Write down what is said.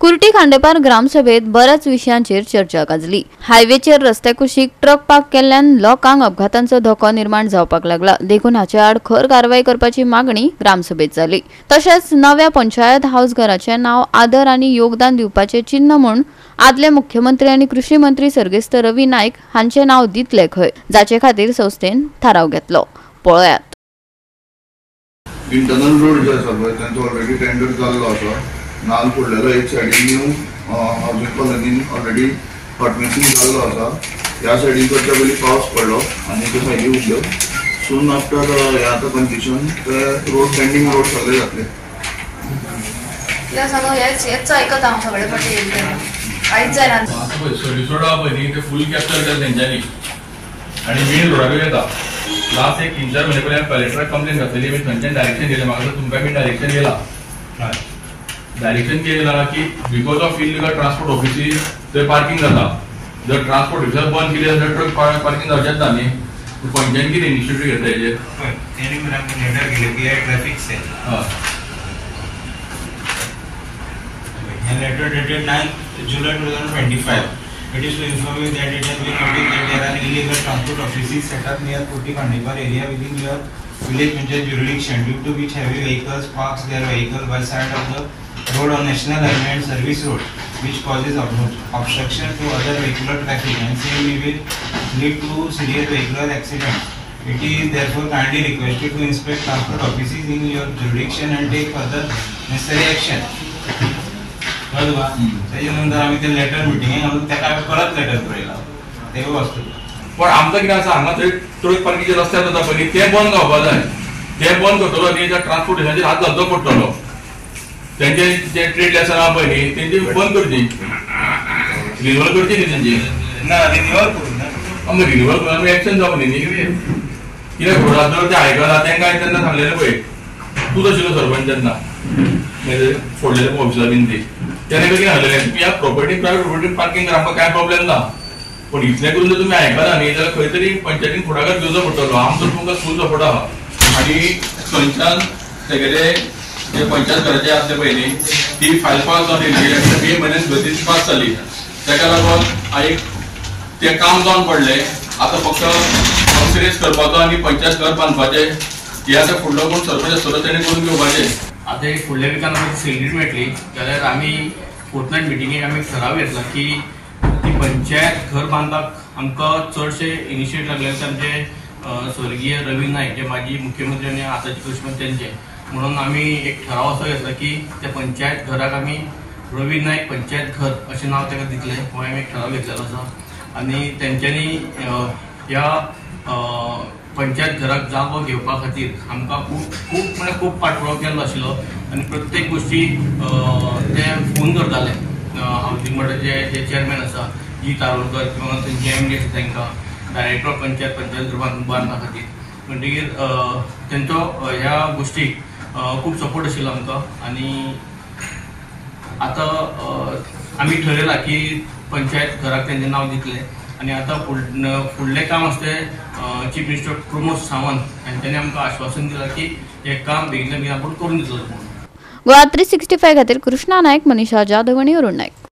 कुर्टी खांडेपार ग्रामसभेत बऱ्याच विषयांचेर चर्चा गाजली। हायवेचेर रस्त्या कुशीक ट्रक पार्क केल्ल्यान लोकांक अपघातांचो धोको निर्माण जावपाक लागला। देखून हाचे आड खर कारवाई करपाची मागणी ग्रामसभेत जाली। तशेंच नव्या पंचायत हाऊस घराचे नाव आदर आनी योगदान दिवपाचे चिन्ह म्हणून आदले मुख्यमंत्री आनी कृषी मंत्री सर्गेस्त रवी नाईक हांचे नाव दितले खंय, जाचे खातीर संस्थेन थाराव घेतलो। पळयात। इंटरनल रोड जे आसा पळय तांचो ऑलरेडी टेंडर जाल्लो आसा। नाल पडलेलो एक सायडीन न्यू हाऊसिंग कॉलनीन ऑलरेडी हॉटमेसिंग जाल्लो आसा। ह्या सायडीन करच्या पयलीं पावस पडलो आनी त्यो सायडी उरल्यो। सून आफ्टर हे आतां कंडिशन ते रोड पेंडींग रोड सगळे जातले। कित्याक सांगू हेच आयकत हांव सगळे फावटी कांयच जायना। सर्वीस रोडा पळय न्ही ते फूल कॅप्चर केला तेंच्यांनी आनी मेन रोडार येता। लास्ट एक 3-4 महिने पयलीं कलेक्टराक कंप्लेन घातलेली, मी थंयच्यान डायरेक्शन दिलें म्हाका, तुमकां बी डायरेक्शन गेला। डायरेक्शन केला की because of illegal transport offices थंय पार्किंग जाता। जर ट्रांसपोर्ट ऑफिसर बंद केली जाल्यार ट्रक पार्किंग जावचेच ना न्ही। पंचायतीन कितें इनिशिएटीव घेतला हेजेर? तेणी म्हण आमकां लेटर केलें की traffic cell. Letter dated 9th July 2025. It is to inform you that it has been noted that there are illegal transport offices set up near Kurti Khandepar area within your village Panchayat jurisdiction, due to which heavy vehicles parks their vehicle by side of the road on national highway and service road, which causes obstruction to other vehicular traffic and same will lead to serious vehicular accidents. It is therefore kindly requested to inspect transport offices in your jurisdiction and take further necessary action. त्याच्यानंतर आम्ही ते letter मिटिंगेक घालून त्याका परत letter बरयला ते वस्तू। पण आमचं कितें आसा, हांगा थंय ट्रक पार्किंगचे रस्ते जाता पळय न्ही, ते बंद जावपाक जाय। ते बंद करतलो न्ही त्या ट्रांसपोर्टेशनाचेर हात घालचो पडटलो। तेंचे जे ट्रेड लेसन आहा पळय न्ही तेंची बंद करची, रिन्यूअल करची न्ही तेंची। ना रिन्यूअल करून ना आमी रिन्यूअल करून आमी एक्शन जावप न्ही। कित्याक घोडाचो ते आयकला तेंकां तेन्ना सांगलेलें पळय, तूं तशिल्लो सरपंच तेन्ना फोडलेले ऑफिसर बीन ती त्याने कितें सांगलेलें, ह्या प्रॉपर्टी प्रायवेट प्रॉपर्टी पार्किंग करपाक कांय प्रॉब्लेम ना, पण इतलें करून जर तुमी आयकला न्ही जाल्यार खंय तरी पंचायतीन फुडाकार घेवचो पडटलो। आमचो तुमकां फूल सपोर्ट आहा। आनी थंयच्यान तेगेले जे पंचायत घराचे आसले पळय न्ही ती फायल पास जावन येयली, मे म्हयन्यान गतीची पास जाली। ताका लागून हांवें तें काम जावन पडलें। आतां फक्त कॉन्सिडरेट करपाचो आनी पंचायत घर बांदपाचें हे आतां फुडलो कोण सरपंच आसतलो तेणें करून घेवपाचें। आता एक फुडल्या विकान आमकां सॅलरी मेळटली जाल्यार आमी फोर्टनायट मिटिंगेक आमी ठराव घेतला की ती पंचायत घर बांदपाक आमकां चडशे इनिशिएट लागले आमचे स्वर्गीय रवी नाईक जे माजी मुख्यमंत्री आनी आतांचे कृषी मंत्री तेंचे, म्हणून आमी एक ठराव असो घेतला की त्या पंचायत घराक आमी रवी नाईक पंचायत घर अशें नांव ताका दितले, हो आमी एक ठराव घेतलेलो आसा। आनी तेंच्यांनी ह्या पंचायत घराक जागो घेवपा खातीर आमकां खूब पाठपुराव केल्लो आशिल्लो आनी प्रत्येक गोष्टी ते फोन करताले। हावसिंग बोर्डाचे जे चेअरमॅन आसा जी तारोलकर किंवा तेंचे MD आसा तांकां डायरेक्टर ऑफ पंचायत घर बांदपा खातीर, म्हणटकीर तेंचो ह्या गोष्टीक खूब सपोर्ट आशिल्लो आमकां। आनी आतां आमी ठरयलां की पंचायत घराक तेंचें नांव दितलें आनी आतां फुडलें काम आसा तें चीफ मिनिस्टर प्रमोद सावंत हांच्यांनी आमकां आश्वासन दिलां की हें काम बेगिना बेगीन आपूण करून दितलो। गोवा 365 खातीर कृष्णा नायक, मनीषा जाधव आनी अरुण नायक।